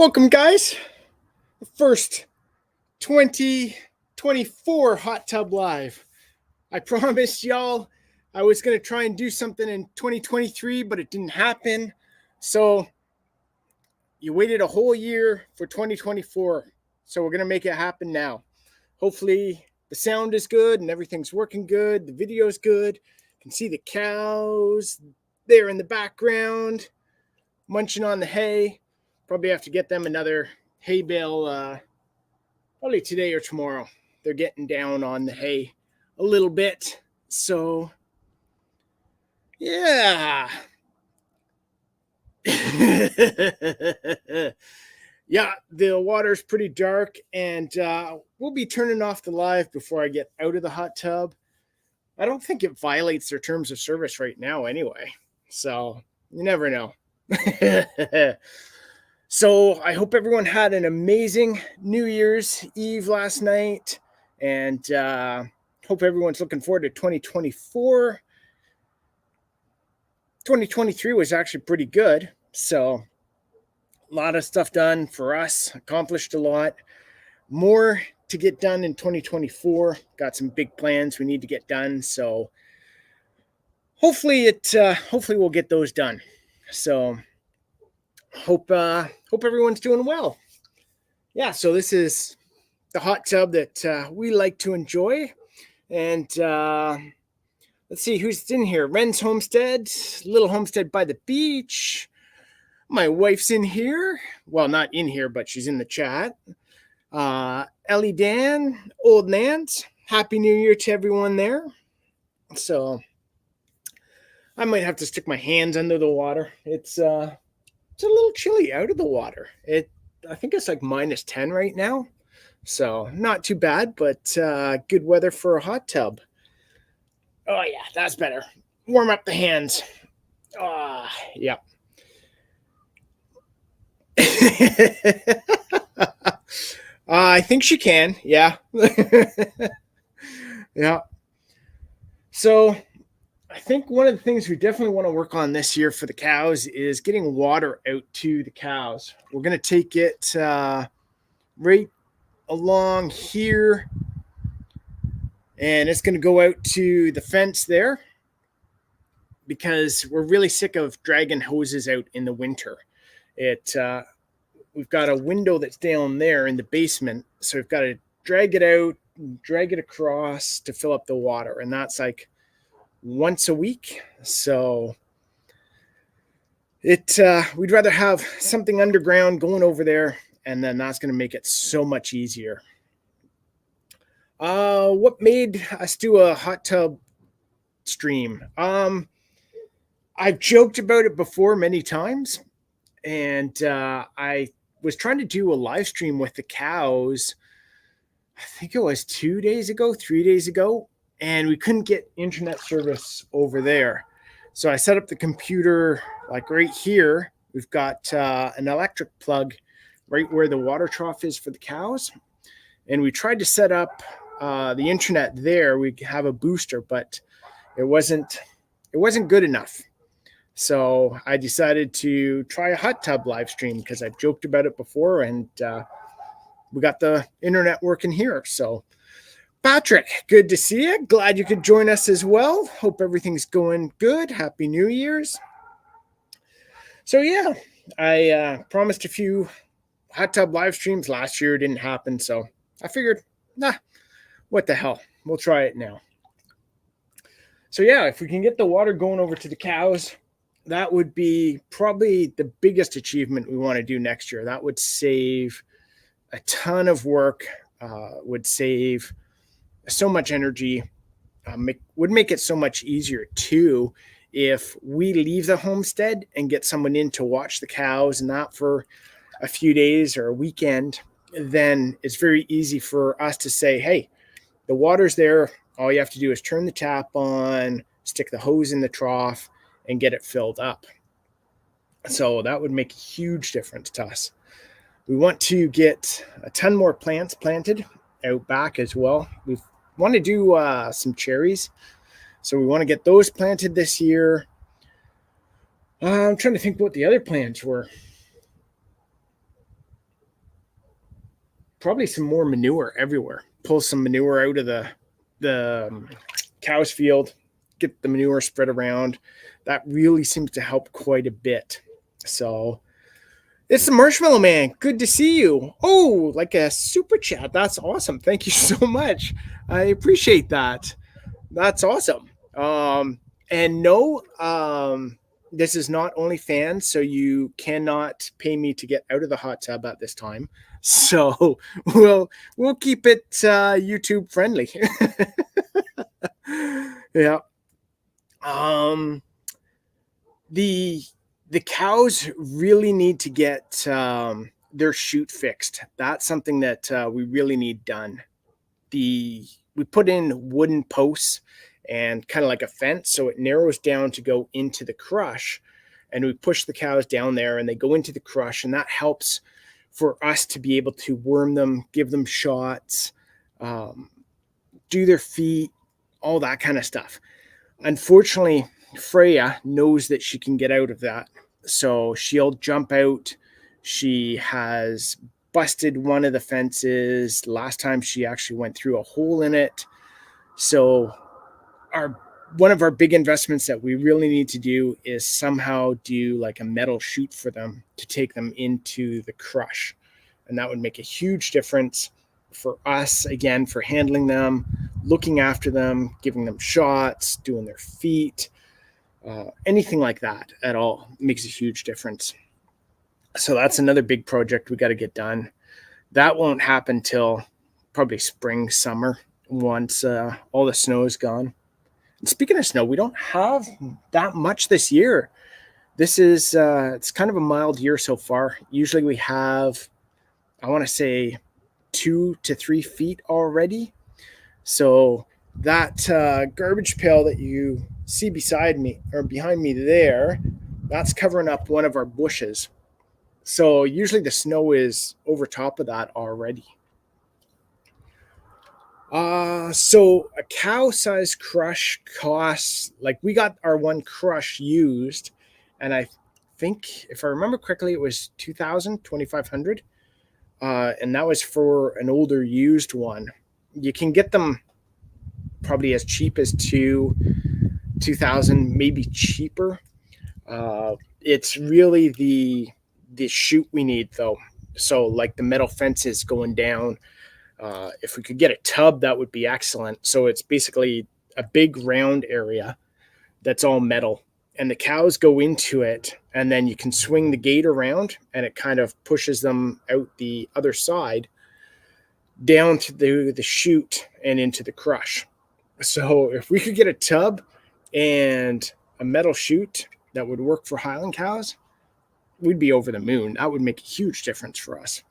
Welcome, guys. The first 2024 Hot Tub Live. I promised y'all I was going to try and do something in 2023, but it didn't happen. So you waited a whole year for 2024. So we're going to make it happen now. Hopefully the sound is good and everything's working good. The video's good. You can see the cows there in the background munching on the hay. Probably have to get them another hay bale probably today or tomorrow. They're getting down on the hay a little bit. So, yeah. Yeah, the water's pretty dark, and we'll be turning off the live before I get out of the hot tub. I don't think it violates their terms of service right now anyway. So, you never know. So I hope everyone had an amazing New Year's Eve last night, and hope everyone's looking forward to 2024. 2023 was actually pretty good, so a lot of stuff done for us, accomplished a lot. More to get done in 2024. Got some big plans we need to get done, so hopefully we'll get those done. So hope everyone's doing well. Yeah, so this is the hot tub that we like to enjoy. And let's see who's in here. Ren's Homestead, little homestead by the beach. My wife's in here. Well, not in here, but she's in the chat. Ellie Dan, Old Nance. Happy New Year to everyone there. So I might have to stick my hands under the water. It's a little chilly out of the water. I think it's like -10 right now. So not too bad, but good weather for a hot tub. Oh yeah, that's better. Warm up the hands. Yeah. I think she can. Yeah. Yeah. So I think one of the things we definitely want to work on this year for the cows is getting water out to the cows. We're going to take it right along here, and it's going to go out to the fence there because we're really sick of dragging hoses out in the winter. We've got a window that's down there in the basement, so we've got to drag it out, drag it across to fill up the water, and that's like once a week. So we'd rather have something underground going over there, and then that's going to make it so much easier. What made us do a hot tub stream? I've joked about it before many times, and I was trying to do a live stream with the cows. I think it was 3 days ago, and we couldn't get internet service over there. So I set up the computer like right here. We've got an electric plug right where the water trough is for the cows. And we tried to set up the internet there. We have a booster, but it wasn't good enough. So I decided to try a hot tub live stream because I've joked about it before, and we got the internet working here. So Patrick, good to see you. Glad you could join us as well. Hope everything's going good. Happy New Year's. So yeah, I promised a few hot tub live streams last year. It didn't happen, so I figured, what the hell? We'll try it now. So yeah, if we can get the water going over to the cows, that would be probably the biggest achievement we want to do next year. That would save a ton of work, would save so much energy, would make it so much easier too if we leave the homestead and get someone in to watch the cows, not for a few days or a weekend. Then it's very easy for us to say, hey, the water's there. All you have to do is turn the tap on, stick the hose in the trough, and get it filled up. So that would make a huge difference to us. We want to get a ton more plants planted out back as well. We want to do some cherries. So we want to get those planted this year. I'm trying to think what the other plants were. probably some more manure everywhere. Pull some manure out of the cow's field, get the manure spread around. That really seems to help quite a bit. So it's the Marshmallow Man. Good to see you. Oh, like a super chat. That's awesome. Thank you so much. I appreciate that. That's awesome. And no, this is not OnlyFans, so you cannot pay me to get out of the hot tub at this time. So we'll keep it YouTube friendly. Yeah. The cows really need to get their chute fixed. That's something that we really need done. We put in wooden posts and kind of like a fence, so it narrows down to go into the crush, and we push the cows down there and they go into the crush, and that helps for us to be able to worm them, give them shots, do their feet, all that kind of stuff. Unfortunately, Freya knows that she can get out of that, so she'll jump out. She has busted one of the fences. Last time she actually went through a hole in it. So one of our big investments that we really need to do is somehow do like a metal chute for them to take them into the crush. And that would make a huge difference for us, again, for handling them, looking after them, giving them shots, doing their feet, anything like that at all makes a huge difference. So that's another big project we got to get done. That won't happen till probably spring, summer, once all the snow is gone. And speaking of snow, we don't have that much this year. This is it's kind of a mild year so far. Usually we have, I want to say, 2 to 3 feet already. So that garbage pail that you see beside me or behind me there, that's covering up one of our bushes. So usually the snow is over top of that already. So a cow-sized crush costs, like we got our one crush used, and I think if I remember correctly, it was $2,500, and that was for an older used one. You can get them probably as cheap as $2,000, maybe cheaper. It's really the chute we need though. So like the metal fences going down. If we could get a tub, that would be excellent. So it's basically a big round area that's all metal, and the cows go into it, and then you can swing the gate around, and it kind of pushes them out the other side down to the chute and into the crush. So if we could get a tub and a metal chute that would work for Highland cows, we'd be over the moon. That would make a huge difference for us.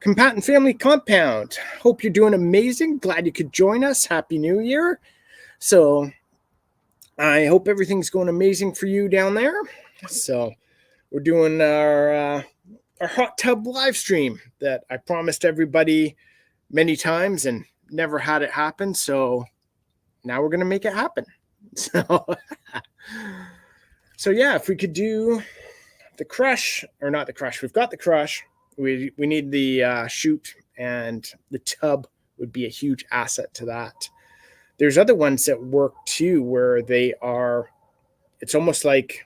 Combatant Family Compound, hope you're doing amazing. Glad you could join us. Happy New Year. So I hope everything's going amazing for you down there. So we're doing our hot tub live stream that I promised everybody many times and never had it happen. So now we're going to make it happen. So yeah, if we could do the crush, or not the crush, we've got the crush. We need the chute, and the tub would be a huge asset to that. There's other ones that work too, where it's almost like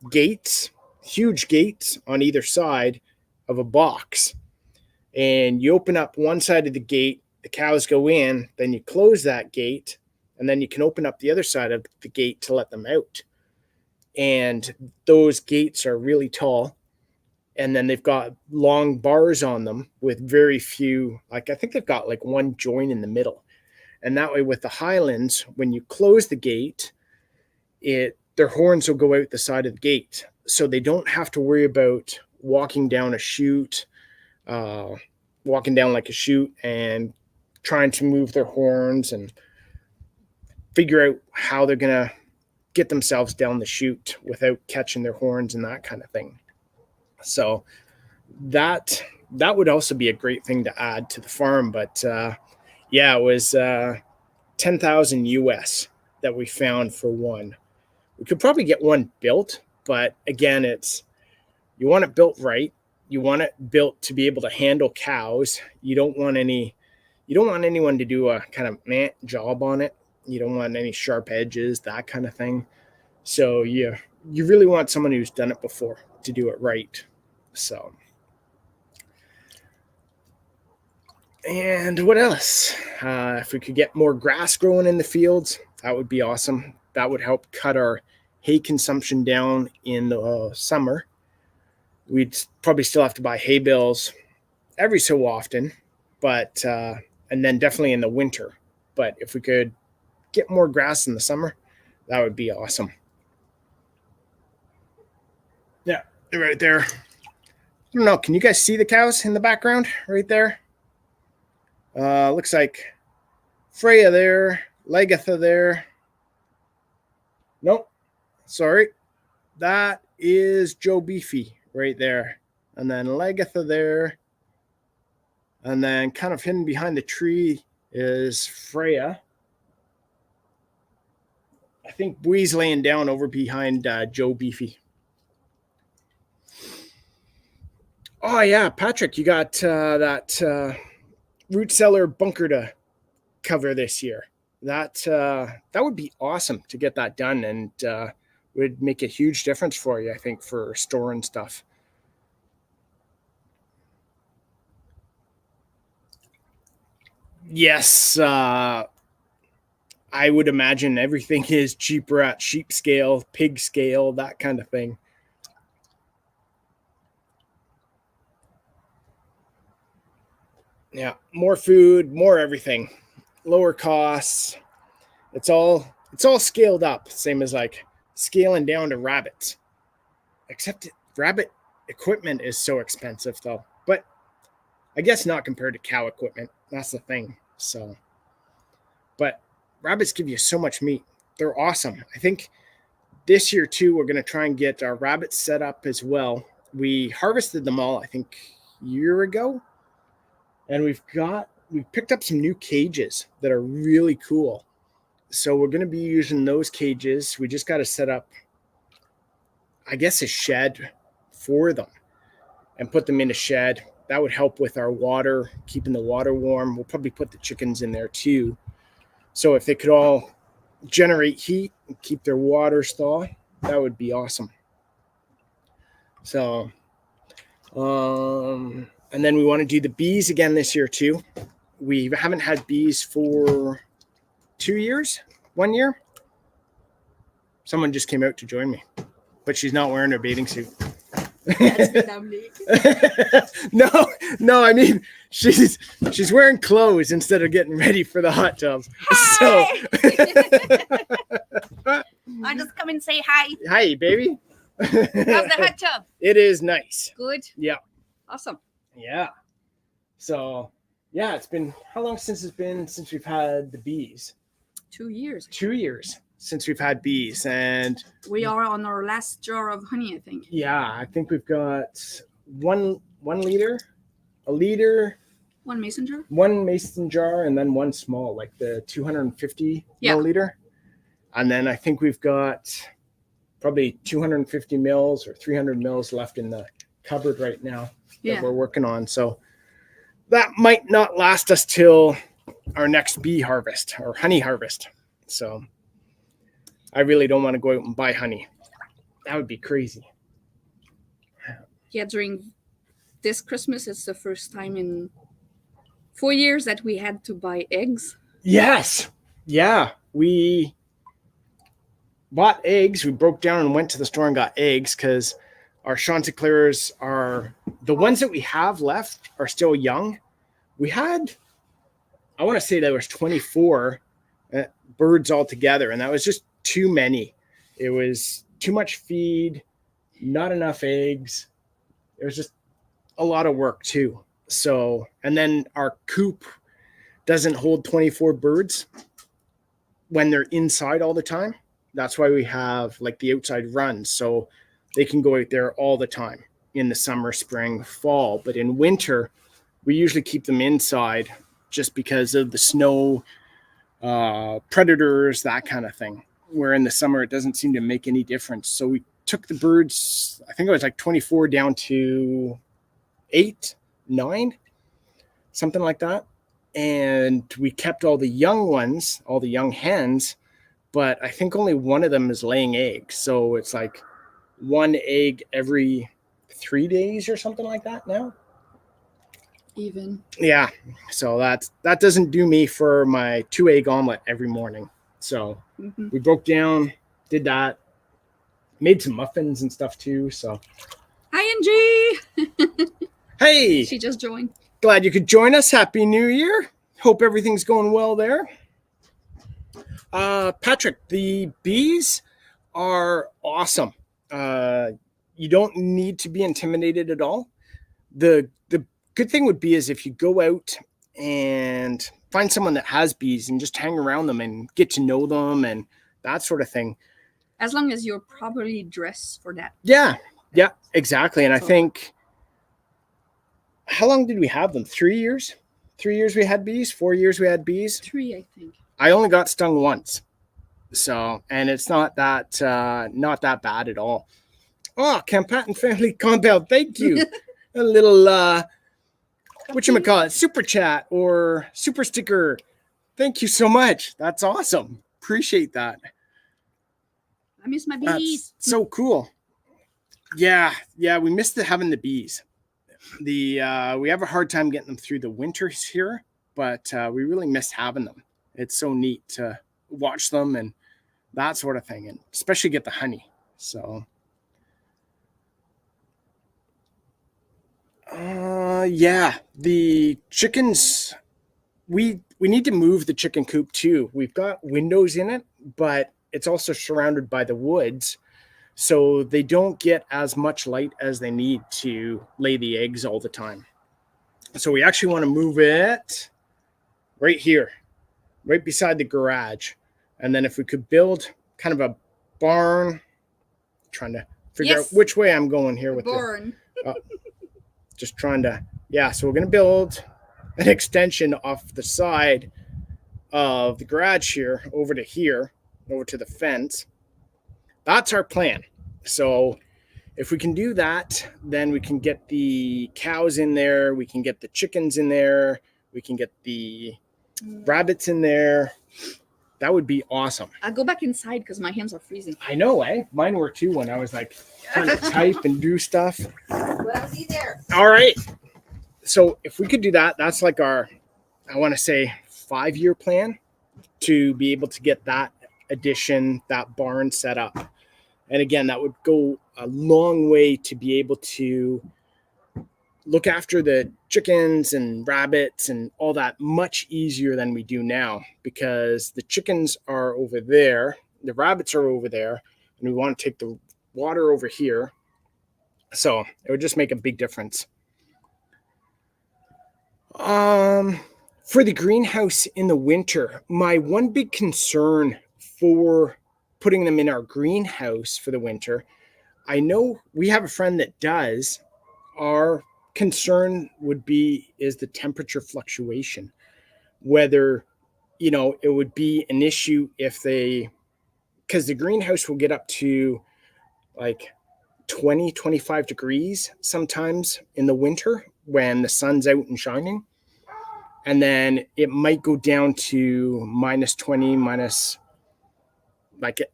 gates, huge gates on either side of a box. And you open up one side of the gate, the cows go in, then you close that gate, and then you can open up the other side of the gate to let them out. And those gates are really tall. And then they've got long bars on them with very few, like I think they've got like one joint in the middle. And that way with the Highlands, when you close the gate, their horns will go out the side of the gate. So they don't have to worry about walking down a chute, walking down like a chute and trying to move their horns and figure out how they're going to get themselves down the chute without catching their horns and that kind of thing. So that would also be a great thing to add to the farm. But yeah, it was $10,000 US that we found for one. We could probably get one built, but again, you want it built right. You want it built to be able to handle cows. You don't want anyone to do a kind of meh job on it. You don't want any sharp edges, that kind of thing. So you really want someone who's done it before to do it right. So, and what else? If we could get more grass growing in the fields, that would be awesome. That would help cut our hay consumption down in the summer. We'd probably still have to buy hay bales every so often, but and then definitely in the winter. But if we could get more grass in the summer, that would be awesome. Yeah, they're right there. I don't know. Can you guys see the cows in the background right there? Looks like Freya there, Lagatha there. Nope, sorry. That is Joe Beefy right there. And then Lagatha there. And then kind of hidden behind the tree is Freya. I think Bui's laying down over behind Joe Beefy. Oh, yeah, Patrick, you got that root cellar bunker to cover this year. That would be awesome to get that done, and would make a huge difference for you, I think, for storing stuff. Yes, I would imagine everything is cheaper at sheep scale, pig scale, that kind of thing. Yeah, more food, more everything, lower costs. It's all scaled up, same as like scaling down to rabbits. Except rabbit equipment is so expensive though. But I guess not compared to cow equipment. That's the thing. So, but rabbits give you so much meat. They're awesome. I think this year too, we're going to try and get our rabbits set up as well. We harvested them all, I think, a year ago. And we picked up some new cages that are really cool. So we're going to be using those cages. We just got to set up, I guess, a shed for them and put them in a shed. That would help with our water, keeping the water warm. We'll probably put the chickens in there too. So if they could all generate heat and keep their water thaw, that would be awesome. So, and then we want to do the bees again this year too. We haven't had bees for 2 years, 1 year. Someone just came out to join me, but she's not wearing her bathing suit. No, I mean she's wearing clothes instead of getting ready for the hot tub. Hi. So I'll just come and say hi. Hi, baby. How's the hot tub? It is nice. Good. Yeah. Awesome. Yeah. So yeah, it's been how long since we've had the bees? 2 years. 2 years since we've had bees, and we are on our last jar of honey, I think. Yeah, I think we've got one liter, a liter, one mason jar, and then one small, like the 250 milliliter. And then I think we've got probably 250 mils or 300 mils left in the cupboard right now that we're working on. So that might not last us till our next bee harvest or honey harvest. So I really don't want to go out and buy honey. That would be crazy. Yeah, during this Christmas, it's the first time in 4 years that we had to buy eggs. Yes. Yeah. We bought eggs. We broke down and went to the store and got eggs because our Chanticleers are the ones that we have left are still young. We had, I want to say there was 24 birds altogether, and that was just too many. It was too much feed, not enough eggs. It was just a lot of work too. So, and then our coop doesn't hold 24 birds when they're inside all the time. That's why we have like the outside runs, so they can go out there all the time in the summer, spring, fall. But in winter, we usually keep them inside just because of the snow, predators, that kind of thing. Where in the summer, it doesn't seem to make any difference. So we took the birds, I think it was like 24 down to 8, 9, something like that. And we kept all the young ones, all the young hens, but I think only one of them is laying eggs. So it's like one egg every 3 days or something like that now. Even. Yeah. So that doesn't do me for my 2 egg omelet every morning. So we broke down, did that, made some muffins and stuff too. So hi, Angie. Hey, she just joined. Glad you could join us. Happy New Year. Hope everything's going well there. Patrick, the bees are awesome. You don't need to be intimidated at all. The good thing would be is if you go out and find someone that has bees and just hang around them and get to know them and that sort of thing. As long as you're properly dressed for that. Yeah, exactly. And I think, how long did we have them? 3 years? 3 years we had bees? 4 years we had bees? 3, I think. I only got stung once. So, and it's not that bad at all. Oh, Campatin Family Compound, thank you. A little whatchamacallit, super chat or super sticker. Thank you so much. That's awesome. Appreciate that. I miss my bees. That's so cool. Yeah, we missed having the bees. We have a hard time getting them through the winters here, but we really miss having them. It's so neat to watch them and that sort of thing, and especially get the honey. So yeah, the chickens, we need to move the chicken coop too. We've got windows in it, but it's also surrounded by the woods, so they don't get as much light as they need to lay the eggs all the time. So we actually want to move it right here, right beside the garage. And then if we could build kind of a barn, trying to figure out which way I'm going here with barn. Just trying to, so we're going to build an extension off the side of the garage here, over to the fence. That's our plan. So if we can do that, then we can get the cows in there, we can get the chickens in there, we can get the rabbits in there. That would be awesome. I'll go back inside because my hands are freezing. I know, eh? Mine were too when I was like trying to type and do stuff. Well, see there. All right. So if we could do that, that's like our, I want to say, 5-year plan to be able to get that addition, that barn set up. And again, that would go a long way to be able to look after the chickens and rabbits and all that much easier than we do now, because the chickens are over there, the rabbits are over there, and we want to take the water over here. So it would just make a big difference. For the greenhouse in the winter, my one big concern for putting them in our greenhouse for the winter, I know we have a friend that does. Our concern would be is the temperature fluctuation, whether it would be an issue if because the greenhouse will get up to like 20-25 degrees sometimes in the winter when the sun's out and shining, and then it might go down to -20,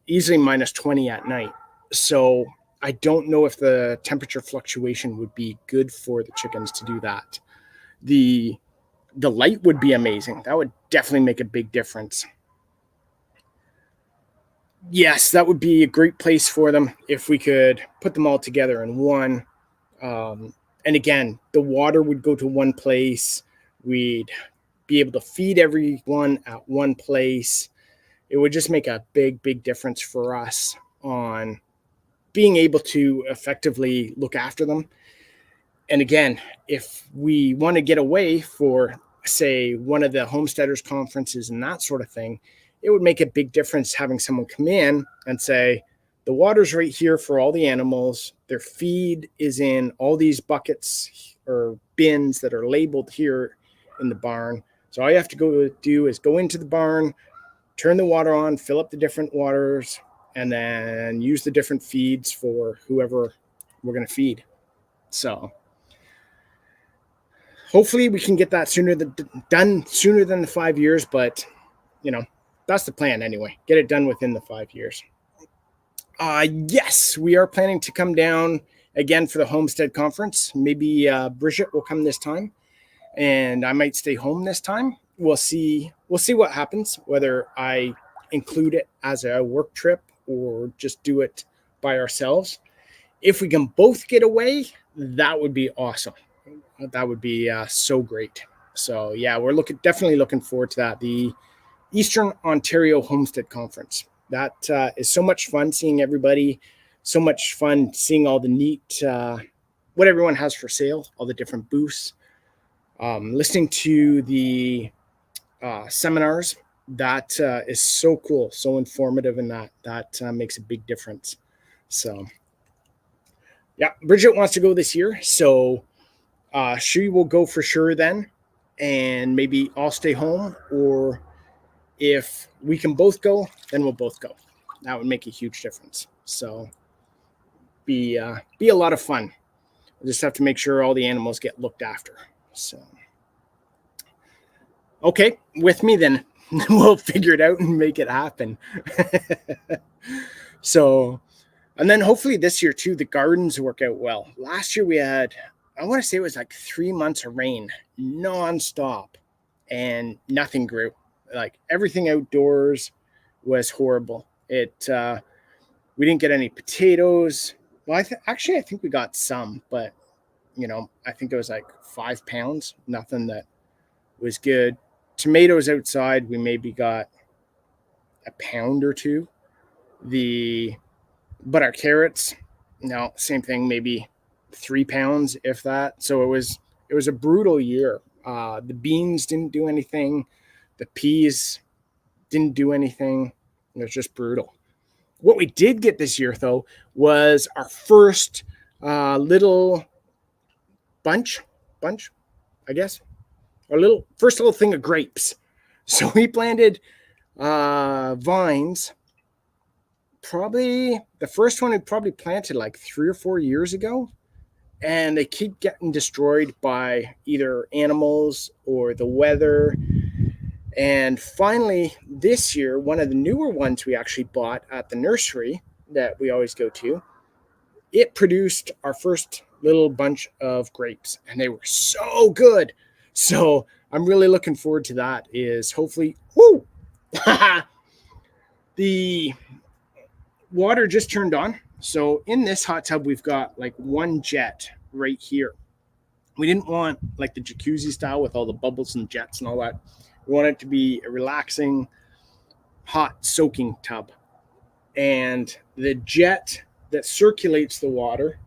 easily -20 at night. So I don't know if the temperature fluctuation would be good for the chickens to do that. The light would be amazing. That would definitely make a big difference. Yes, that would be a great place for them if we could put them all together in one. And again, the water would go to one place. We'd be able to feed everyone at one place. It would just make a big, big difference for us on being able to effectively look after them. And again, if we want to get away for, say, one of the homesteaders conferences and that sort of thing, it would make a big difference having someone come in and say, the water's right here for all the animals. Their feed is in all these buckets or bins that are labeled here in the barn. So all you have to do is go into the barn, turn the water on, fill up the different waters, and then use the different feeds for whoever we're going to feed. So hopefully we can get that done sooner than the 5 years, but that's the plan anyway. Get it done within the 5 years. Yes, we are planning to come down again for the Homestead Conference. Maybe Bridget will come this time, and I might stay home this time. We'll see what happens, whether I include it as a work trip or just do it by ourselves. If we can both get away, that would be awesome. That would be so great. So yeah, we're definitely looking forward to that. The Eastern Ontario Homestead Conference. That is so much fun seeing everybody. So much fun seeing all the neat, what everyone has for sale, all the different booths. Listening to the seminars. That is so cool, so informative, and that makes a big difference. So yeah, Bridget wants to go this year, so she will go for sure then, and maybe I'll stay home, or if we can both go, then we'll both go. That would make a huge difference. So be a lot of fun. We'll just have to make sure all the animals get looked after. So okay, with me then. We'll figure it out and make it happen. So, and then hopefully this year too, the gardens work out well. Last year we had, I want to say it was like 3 months of rain nonstop, and nothing grew. Like everything outdoors was horrible. We didn't get any potatoes. Well, I think we got some, but I think it was like 5 pounds. Nothing that was good. Tomatoes outside, we maybe got a pound or two. But our carrots, no, same thing, maybe 3 pounds, if that. So it was a brutal year. The beans didn't do anything. The peas didn't do anything. It was just brutal. What we did get this year, though, was our first little bunch, I guess. Our first little thing of grapes. So we planted vines. Probably the first one we probably planted like 3 or 4 years ago, and they keep getting destroyed by either animals or the weather. And finally, this year, one of the newer ones we actually bought at the nursery that we always go to, it produced our first little bunch of grapes, and they were so good. So I'm really looking forward to that. Is hopefully, the water just turned on. So in this hot tub, we've got like one jet right here. We didn't want like the jacuzzi style with all the bubbles and jets and all that. We want it to be a relaxing, hot soaking tub. And the jet that circulates the water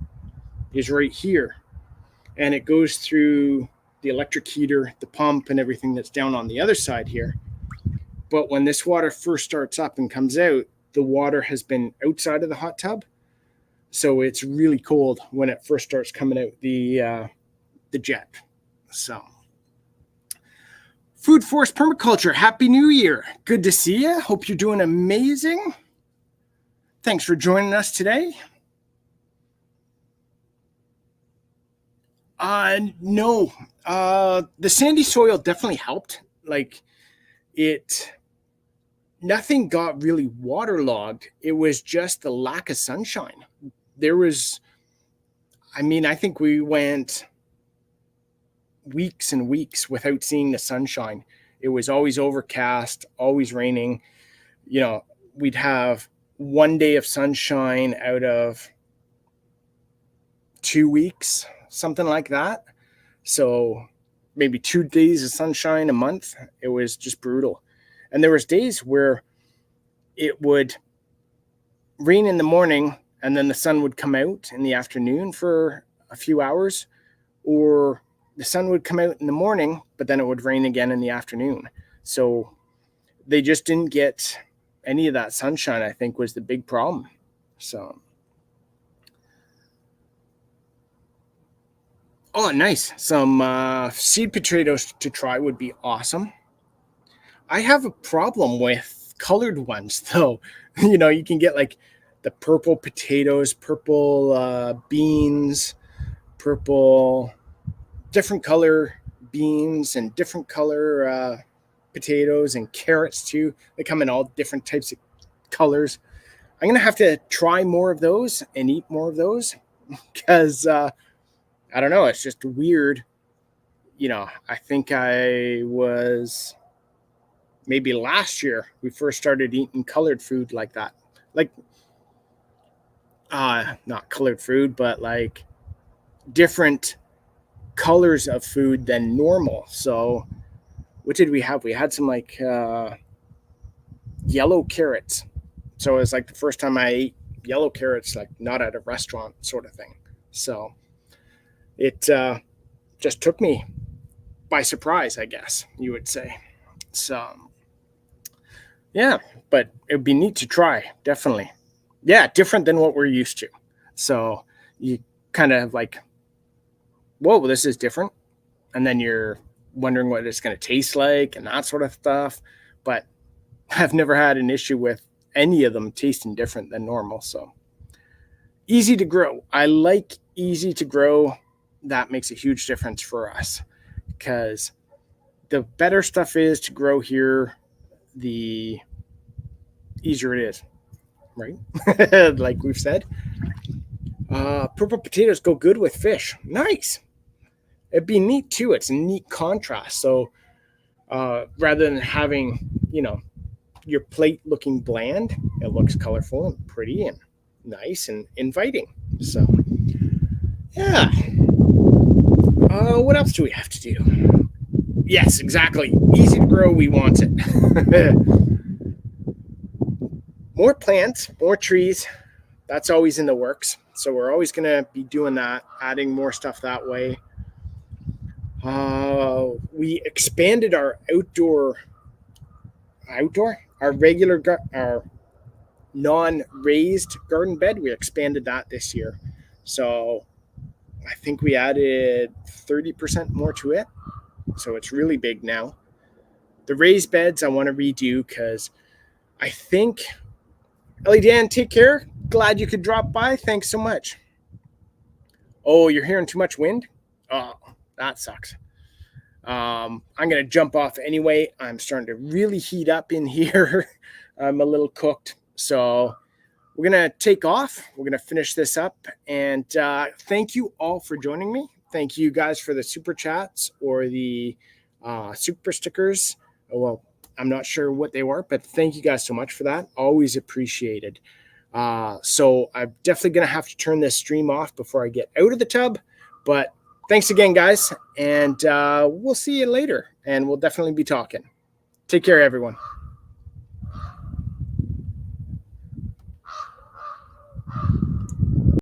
is right here. And it goes through the electric heater, the pump, and everything that's down on the other side here. But when this water first starts up and comes out, the water has been outside of the hot tub. So it's really cold when it first starts coming out the jet. So Food Forest Permaculture, Happy New Year. Good to see you. Hope you're doing amazing. Thanks for joining us today. No, the sandy soil definitely helped. Like nothing got really waterlogged. It was just the lack of sunshine. I think we went weeks and weeks without seeing the sunshine. It was always overcast, always raining. We'd have 1 day of sunshine out of 2 weeks, something like that. So maybe 2 days of sunshine a month. It was just brutal. And there was days where it would rain in the morning and then the sun would come out in the afternoon for a few hours, or the sun would come out in the morning, but then it would rain again in the afternoon. So they just didn't get any of that sunshine, I think, was the big problem. So oh, nice. Some seed potatoes to try would be awesome. I have a problem with colored ones, though. You can get like the purple potatoes, purple beans, purple, different color beans and different color potatoes and carrots too. They come in all different types of colors. I'm going to have to try more of those and eat more of those because I don't know. It's just weird. I think I was maybe last year we first started eating colored food like that. Like, not colored food, but like different colors of food than normal. So what did we have? We had some like yellow carrots. So it was like the first time I ate yellow carrots, like not at a restaurant sort of thing. So it just took me by surprise, I guess you would say. So yeah, but it would be neat to try, definitely. Yeah, different than what we're used to. So you kind of like, whoa, this is different. And then you're wondering what it's going to taste like and that sort of stuff. But I've never had an issue with any of them tasting different than normal. So easy to grow. I like easy to grow. That makes a huge difference for us because the better stuff is to grow here, the easier it is, right? Like we've said. Purple potatoes go good with fish. Nice. It'd be neat too. It's a neat contrast. So rather than having, your plate looking bland, it looks colorful and pretty and nice and inviting. So yeah. What else do we have to do? Yes, exactly. Easy to grow. We want it. More plants, more trees. That's always in the works. So we're always going to be doing that, adding more stuff that way. We expanded our our non-raised garden bed. We expanded that this year. So I think we added 30% more to it. So it's really big now. The raised beds I want to redo because I think, Ellie Dan, take care. Glad you could drop by. Thanks so much. Oh, you're hearing too much wind? Oh, that sucks. I'm going to jump off anyway. I'm starting to really heat up in here. I'm a little cooked. So we're going to take off. We're going to finish this up. And thank you all for joining me. Thank you guys for the super chats or the super stickers. Well, I'm not sure what they were, but thank you guys so much for that. Always appreciated. So I'm definitely going to have to turn this stream off before I get out of the tub. But thanks again, guys. And we'll see you later. And we'll definitely be talking. Take care, everyone.